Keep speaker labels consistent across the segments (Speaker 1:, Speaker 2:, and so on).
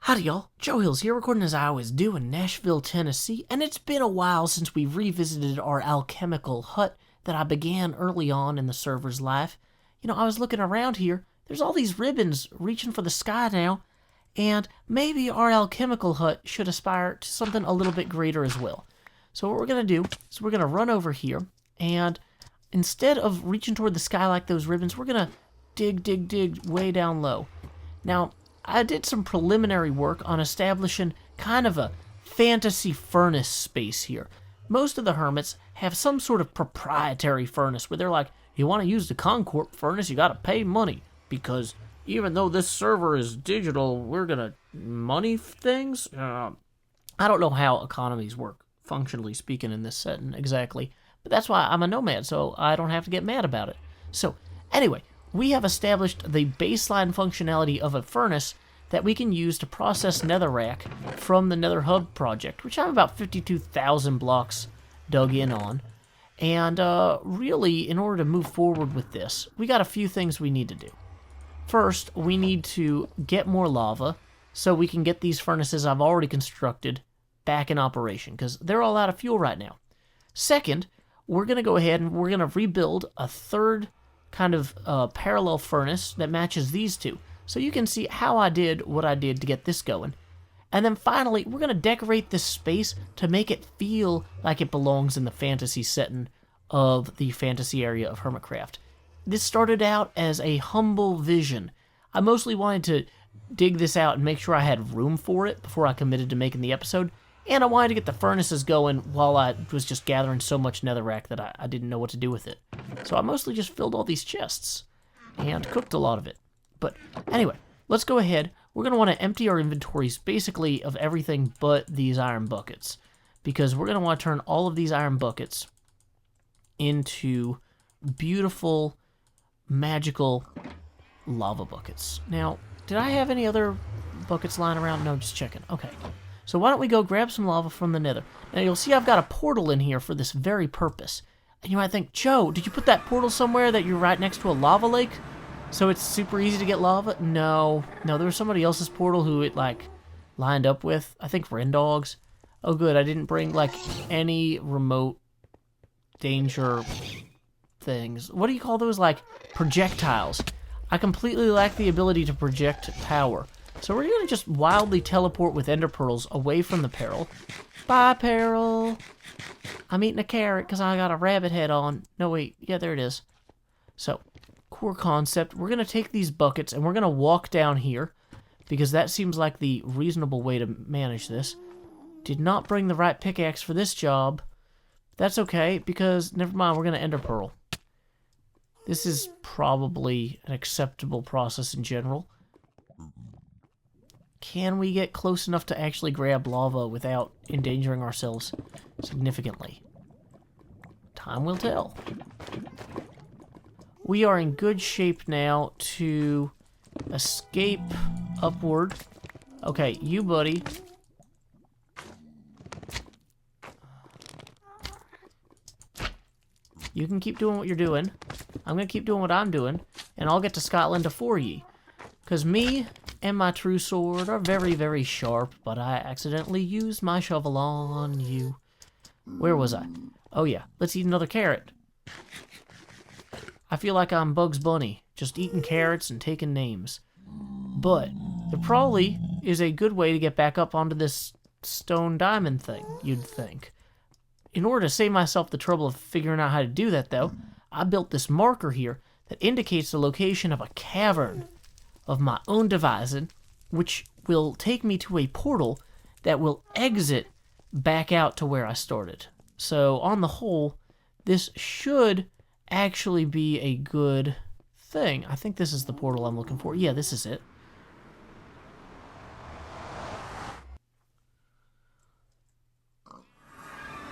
Speaker 1: Howdy y'all, Joe Hills here, recording as I always do in Nashville, Tennessee, and it's been a while since we revisited our alchemical hut that I began early on in the server's life. You know, I was looking around here, there's all these ribbons reaching for the sky now, and maybe our alchemical hut should aspire to something a little bit greater as well. So what we're going to do is we're going to run over here, and instead of reaching toward the sky like those ribbons, we're going to dig way down low. Now, I did some preliminary work on establishing kind of a fantasy furnace space here. Most of the hermits have some sort of proprietary furnace where they're like, you want to use the Concorp furnace, you got to pay money. Because even though this server is digital, we're going to money things? I don't know how economies work, functionally speaking, in this setting exactly. But that's why I'm a nomad, so I don't have to get mad about it. So, anyway, we have established the baseline functionality of a furnace that we can use to process netherrack from the Nether Hub project, which I'm about 52,000 blocks dug in on. And really, in order to move forward with this, we got a few things we need to do. First, we need to get more lava so we can get these furnaces I've already constructed back in operation, because they're all out of fuel right now. Second, we're going to go ahead and we're going to rebuild a third kind of parallel furnace that matches these two. So you can see how I did what I did to get this going. And then finally, we're going to decorate this space to make it feel like it belongs in the fantasy setting of the fantasy area of Hermitcraft. This started out as a humble vision. I mostly wanted to dig this out and make sure I had room for it before I committed to making the episode. And I wanted to get the furnaces going while I was just gathering so much netherrack that I didn't know what to do with it. So I mostly just filled all these chests and cooked a lot of it. But anyway, let's go ahead. We're going to want to empty our inventories basically of everything but these iron buckets, because we're going to want to turn all of these iron buckets into beautiful, magical lava buckets. Now, did I have any other buckets lying around? No, just checking. Okay. So why don't we go grab some lava from the nether. Now you'll see I've got a portal in here for this very purpose. And you might think, Joe, did you put that portal somewhere that you're right next to a lava lake? So it's super easy to get lava? No, there was somebody else's portal who it, lined up with. I think Rendogs. Oh, good, I didn't bring, any remote danger things. What do you call those, projectiles? I completely lack the ability to project power. So we're going to just wildly teleport with ender pearls away from the peril. Bye, peril! I'm eating a carrot because I got a rabbit head on. No, wait, yeah, there it is. So, core concept, we're going to take these buckets and we're going to walk down here, because that seems like the reasonable way to manage this. Did not bring the right pickaxe for this job. That's okay, because never mind, we're going to ender pearl. This is probably an acceptable process in general. Can we get close enough to actually grab lava without endangering ourselves significantly? Time will tell. We are in good shape now to escape upward. Okay, you buddy. You can keep doing what you're doing. I'm going to keep doing what I'm doing, and I'll get to Scotland afore ye. Because me and my true sword are very, very sharp, but I accidentally used my shovel on you. Where was I? Oh yeah, let's eat another carrot. I feel like I'm Bugs Bunny, just eating carrots and taking names. But there probably is a good way to get back up onto this stone diamond thing, you'd think. In order to save myself the trouble of figuring out how to do that, though, I built this marker here that indicates the location of a cavern of my own devising, which will take me to a portal that will exit back out to where I started. So, on the whole, this should actually be a good thing. I think this is the portal I'm looking for. Yeah, this is it.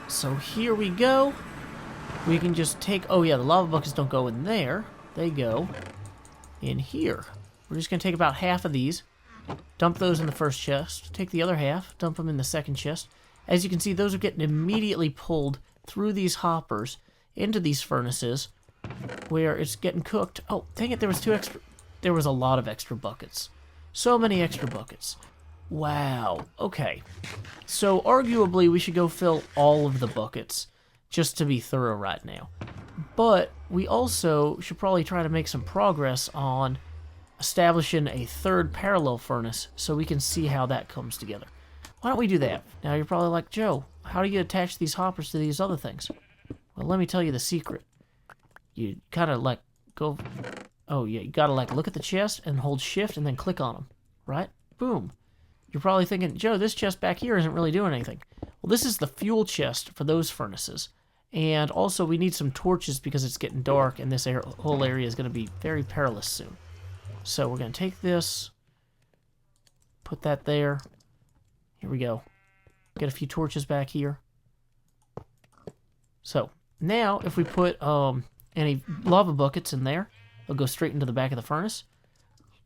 Speaker 1: So here we go. We can just take... Oh yeah, the lava buckets don't go in there. They go in here. We're just going to take about half of these, dump those in the first chest, take the other half, dump them in the second chest. As you can see, those are getting immediately pulled through these hoppers into these furnaces where it's getting cooked. Oh, dang it, there was a lot of extra buckets. So many extra buckets. Wow, okay. So arguably we should go fill all of the buckets just to be thorough right now. But we also should probably try to make some progress on establishing a third parallel furnace so we can see how that comes together. Why don't we do that? Now you're probably like, Joe, how do you attach these hoppers to these other things? Well, let me tell you the secret. You kind of like go... Oh, yeah, you gotta like look at the chest and hold shift and then click on them, right? Boom. You're probably thinking, Joe, this chest back here isn't really doing anything. Well, this is the fuel chest for those furnaces. And also we need some torches because it's getting dark and this whole area is going to be very perilous soon. So we're going to take this, put that there. Here we go. Get a few torches back here. So now if we put any lava buckets in there, they'll go straight into the back of the furnace.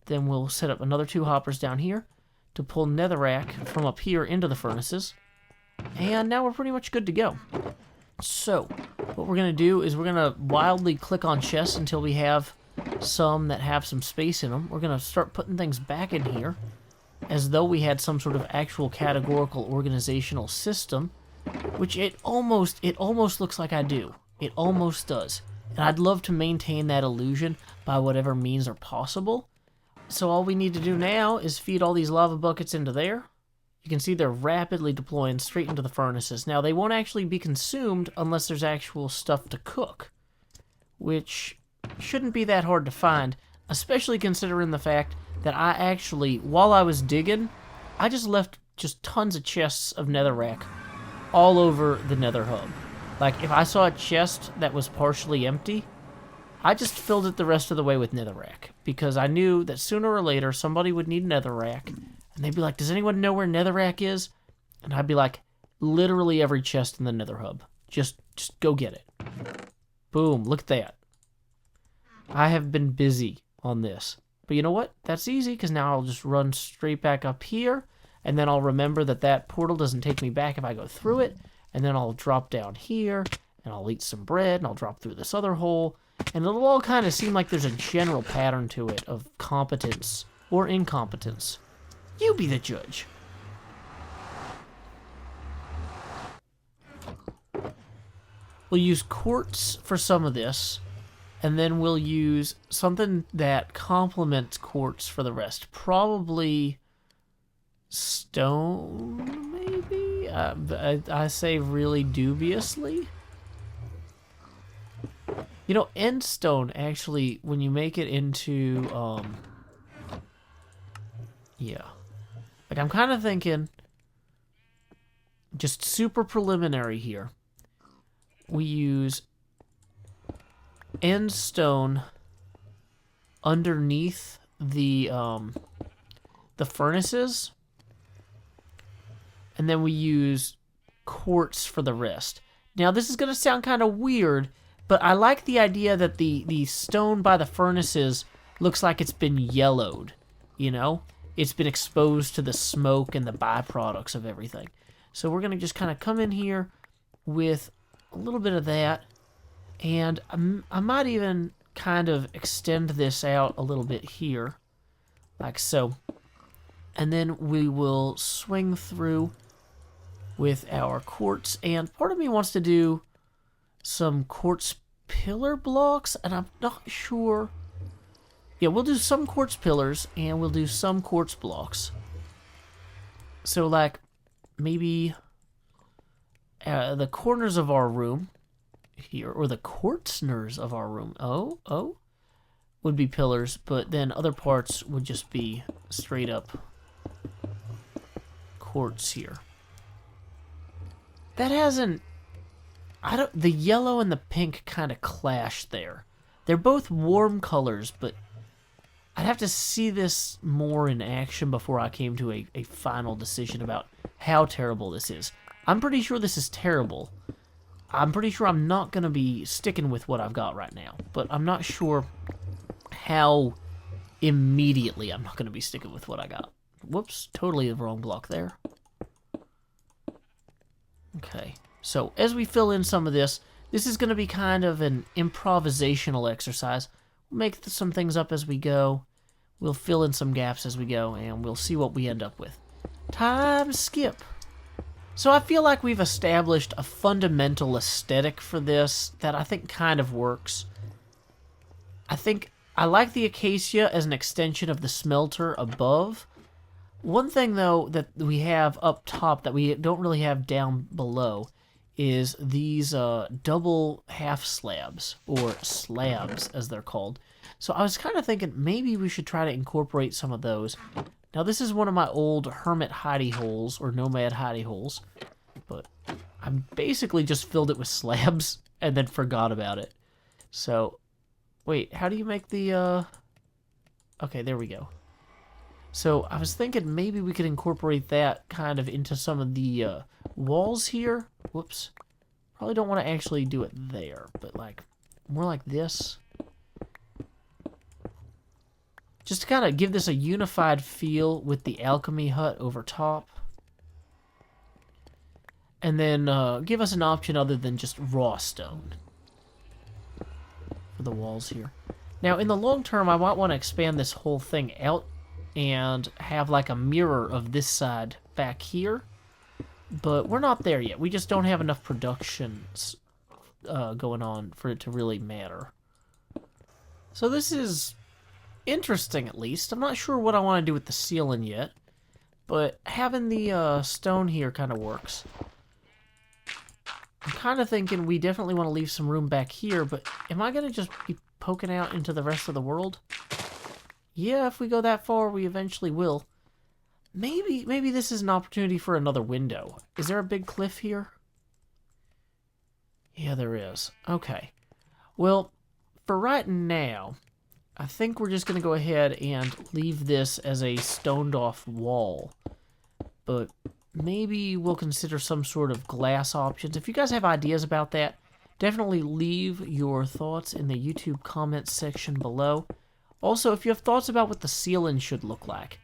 Speaker 1: Then we'll set up another 2 hoppers down here to pull netherrack from up here into the furnaces. And now we're pretty much good to go. So, what we're going to do is we're going to wildly click on chests until we have some that have some space in them. We're going to start putting things back in here as though we had some sort of actual categorical organizational system, which it almost looks like I do. It almost does. And I'd love to maintain that illusion by whatever means are possible. So all we need to do now is feed all these lava buckets into there. You can see they're rapidly deploying straight into the furnaces. Now, they won't actually be consumed unless there's actual stuff to cook, which shouldn't be that hard to find, especially considering the fact that I actually, while I was digging, I just left just tons of chests of netherrack all over the nether hub. Like, if I saw a chest that was partially empty, I just filled it the rest of the way with netherrack, because I knew that sooner or later somebody would need netherrack. And they'd be like, does anyone know where netherrack is? And I'd be like, literally every chest in the nether hub. Just go get it. Boom, look at that. I have been busy on this. But you know what? That's easy, because now I'll just run straight back up here. And then I'll remember that that portal doesn't take me back if I go through it. And then I'll drop down here, and I'll eat some bread, and I'll drop through this other hole. And it'll all kind of seem like there's a general pattern to it of competence or incompetence. You be the judge. We'll use quartz for some of this, and then we'll use something that complements quartz for the rest. Probably stone, maybe? I say really dubiously. You know, end stone, actually, when you make it into, yeah. Like, I'm kind of thinking, just super preliminary here, we use end stone underneath the furnaces, and then we use quartz for the rest. Now, this is going to sound kind of weird, but I like the idea that the stone by the furnaces looks like it's been yellowed, you know? It's been exposed to the smoke and the byproducts of everything. So we're going to just kind of come in here with a little bit of that. And I might even kind of extend this out a little bit here, like so. And then we will swing through with our quartz. And part of me wants to do some quartz pillar blocks, and I'm not sure. Yeah, we'll do some quartz pillars, and we'll do some quartz blocks. So, like, maybe the corners of our room here, or the quartzners of our room, would be pillars, but then other parts would just be straight up quartz here. That hasn't... the yellow and the pink kind of clash there. They're both warm colors, but I'd have to see this more in action before I came to a final decision about how terrible this is. I'm pretty sure this is terrible. I'm pretty sure I'm not going to be sticking with what I've got right now, but I'm not sure how immediately I'm not going to be sticking with what I got. Whoops, totally the wrong block there. Okay, so as we fill in some of this, this is going to be kind of an improvisational exercise. We'll make some things up as we go. We'll fill in some gaps as we go, and we'll see what we end up with. Time skip. So I feel like we've established a fundamental aesthetic for this that I think kind of works. I think I like the acacia as an extension of the smelter above. One thing, though, that we have up top that we don't really have down below is these double half slabs, or slabs as they're called. So I was kind of thinking maybe we should try to incorporate some of those. Now this is one of my old hermit hidey holes, or nomad hidey holes, but I basically just filled it with slabs and then forgot about it. So, wait, how do you make the, okay, there we go. So I was thinking maybe we could incorporate that kind of into some of the walls here. Whoops. Probably don't want to actually do it there, but like more like this. Just to kind of give this a unified feel with the alchemy hut over top. And then give us an option other than just raw stone for the walls here. Now in the long term I might want to expand this whole thing out and have like a mirror of this side back here, but we're not there yet. We just don't have enough productions going on for it to really matter. So this is interesting, at least. I'm not sure what I want to do with the ceiling yet, but having the stone here kind of works. I'm kind of thinking we definitely want to leave some room back here, but am I going to just be poking out into the rest of the world? Yeah, if we go that far, we eventually will. Maybe this is an opportunity for another window. Is there a big cliff here? Yeah, there is. Okay. Well, for right now, I think we're just going to go ahead and leave this as a stoned-off wall. But maybe we'll consider some sort of glass options. If you guys have ideas about that, definitely leave your thoughts in the YouTube comments section below. Also, if you have thoughts about what the ceiling should look like,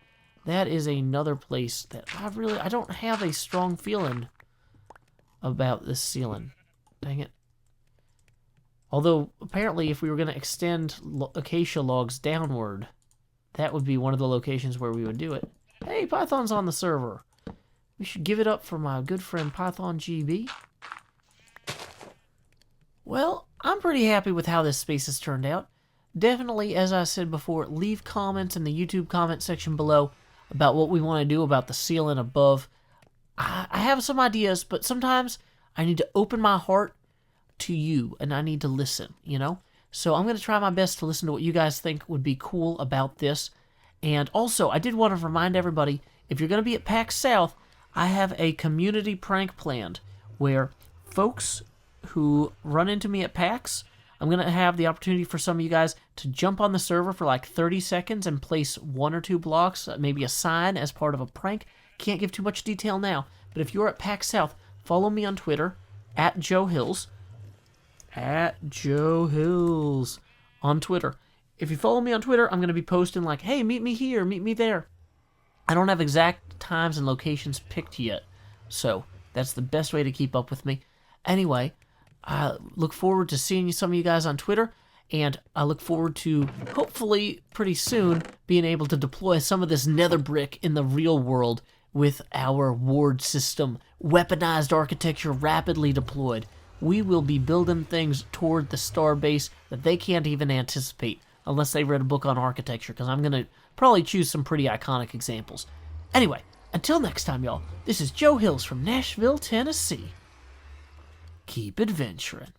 Speaker 1: that is another place that I don't have a strong feeling about this ceiling. Dang it. Although, apparently, if we were going to extend acacia logs downward, that would be one of the locations where we would do it. Hey, Python's on the server. We should give it up for my good friend Python GB. Well, I'm pretty happy with how this space has turned out. Definitely, as I said before, leave comments in the YouTube comment section below about what we want to do about the ceiling above. I have some ideas, but sometimes I need to open my heart to you, and I need to listen, you know? So I'm going to try my best to listen to what you guys think would be cool about this. And also, I did want to remind everybody, if you're going to be at PAX South, I have a community prank planned where folks who run into me at PAX, I'm going to have the opportunity for some of you guys to jump on the server for like 30 seconds and place 1 or 2 blocks, maybe a sign as part of a prank. Can't give too much detail now, but if you're at PAX South, follow me on Twitter, at JoeHills, on Twitter. If you follow me on Twitter, I'm going to be posting like, hey, meet me here, meet me there. I don't have exact times and locations picked yet, so that's the best way to keep up with me. Anyway, I look forward to seeing some of you guys on Twitter, and I look forward to, hopefully, pretty soon, being able to deploy some of this nether brick in the real world with our w.a.r.d system, weaponized architecture rapidly deployed. We will be building things toward the star base that they can't even anticipate, unless they read a book on architecture, because I'm going to probably choose some pretty iconic examples. Anyway, until next time, y'all, this is Joe Hills from Nashville, Tennessee. Keep adventuring.